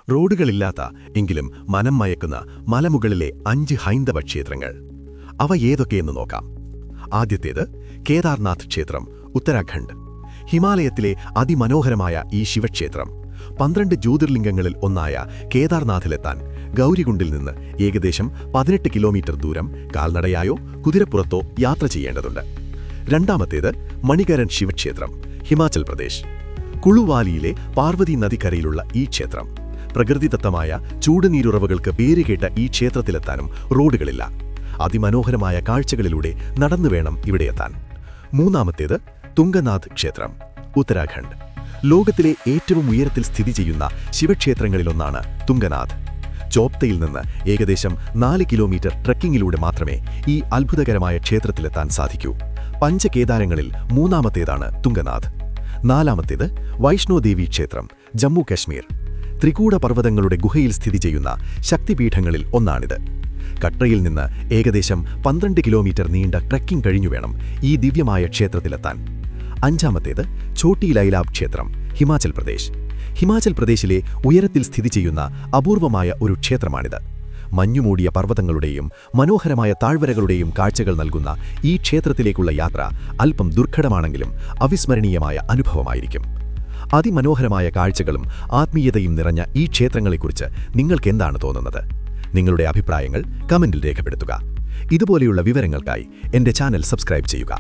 റോഡുകളില്ലാത്ത എങ്കിലും മനം മയക്കുന്ന മലമുകളിലെ 5 ഹൈന്ദവ ക്ഷേത്രങ്ങൾ. അവ ഏതൊക്കെയെന്ന് നോക്കാം. ആദ്യത്തേത് കേദാർനാഥ് ക്ഷേത്രം, ഉത്തരാഖണ്ഡ്. ഹിമാലയത്തിലെ അതിമനോഹരമായ ഈ ശിവക്ഷേത്രം 12 ജ്യോതിർലിംഗങ്ങളിൽ ഒന്നായ കേദാർനാഥിലെത്താൻ ഗൗരികുണ്ടിൽ നിന്ന് ഏകദേശം 18 കിലോമീറ്റർ ദൂരം കാൽനടയായോ കുതിരപ്പുറത്തോ യാത്ര ചെയ്യേണ്ടതുണ്ട്. രണ്ടാമത്തേത് മണികരൻ ശിവക്ഷേത്രം, ഹിമാചൽ പ്രദേശ്. കുളുവാലിയിലെ പാർവതി നദിക്കരയിലുള്ള ഈ ക്ഷേത്രം പ്രകൃതിദത്തമായ ചൂടുനീരുറവകൾക്ക് പേരുകേട്ട ഈ ക്ഷേത്രത്തിലെത്താനും റോഡുകളില്ല. അതിമനോഹരമായ കാഴ്ചകളിലൂടെ നടന്നു വേണം ഇവിടെയെത്താൻ. മൂന്നാമത്തേത് തുംഗനാഥ് ക്ഷേത്രം, ഉത്തരാഖണ്ഡ്. ലോകത്തിലെ ഏറ്റവും ഉയരത്തിൽ സ്ഥിതി ചെയ്യുന്ന ശിവക്ഷേത്രങ്ങളിലൊന്നാണ് തുംഗനാഥ്. ചോപ്തയിൽ നിന്ന് ഏകദേശം 4 കിലോമീറ്റർ ട്രെക്കിങ്ങിലൂടെ മാത്രമേ ഈ അത്ഭുതകരമായ ക്ഷേത്രത്തിലെത്താൻ സാധിക്കൂ. പഞ്ചകേദാരങ്ങളിൽ മൂന്നാമത്തേതാണ് തുംഗനാഥ്. നാലാമത്തേത് വൈഷ്ണോദേവി ക്ഷേത്രം, ജമ്മു കശ്മീർ. ത്രികൂട പർവ്വതങ്ങളുടെ ഗുഹയിൽ സ്ഥിതി ചെയ്യുന്ന ശക്തിപീഠങ്ങളിൽ ഒന്നാണിത്. കട്രയിൽ നിന്ന് ഏകദേശം 12 കിലോമീറ്റർ നീണ്ട ട്രെക്കിംഗ് കഴിഞ്ഞു വേണം ഈ ദിവ്യമായ ക്ഷേത്രത്തിലെത്താൻ. അഞ്ചാമത്തേത് ഛോട്ടി ലൈലാബ് ക്ഷേത്രം, ഹിമാചൽ പ്രദേശ്. ഹിമാചൽ പ്രദേശിലെ ഉയരത്തിൽ സ്ഥിതി ചെയ്യുന്ന അപൂർവമായ ഒരു ക്ഷേത്രമാണിത്. മഞ്ഞുമൂടിയ പർവ്വതങ്ങളുടെയും മനോഹരമായ താഴ്വരകളുടെയും കാഴ്ചകൾ നൽകുന്ന ഈ ക്ഷേത്രത്തിലേക്കുള്ള യാത്ര അല്പം ദുർഘടമാണെങ്കിലും അവിസ്മരണീയമായ അനുഭവമായിരിക്കും. അതിമനോഹരമായ കാഴ്ചകളും ആത്മീയതയും നിറഞ്ഞ ഈ ക്ഷേത്രങ്ങളെക്കുറിച്ച് നിങ്ങൾക്കെന്താണ് തോന്നുന്നത്? നിങ്ങളുടെ അഭിപ്രായങ്ങൾ കമന്റിൽ രേഖപ്പെടുത്തുക. ഇതുപോലെയുള്ള വിവരങ്ങൾക്കായി എൻ്റെ ചാനൽ സബ്സ്ക്രൈബ് ചെയ്യുക.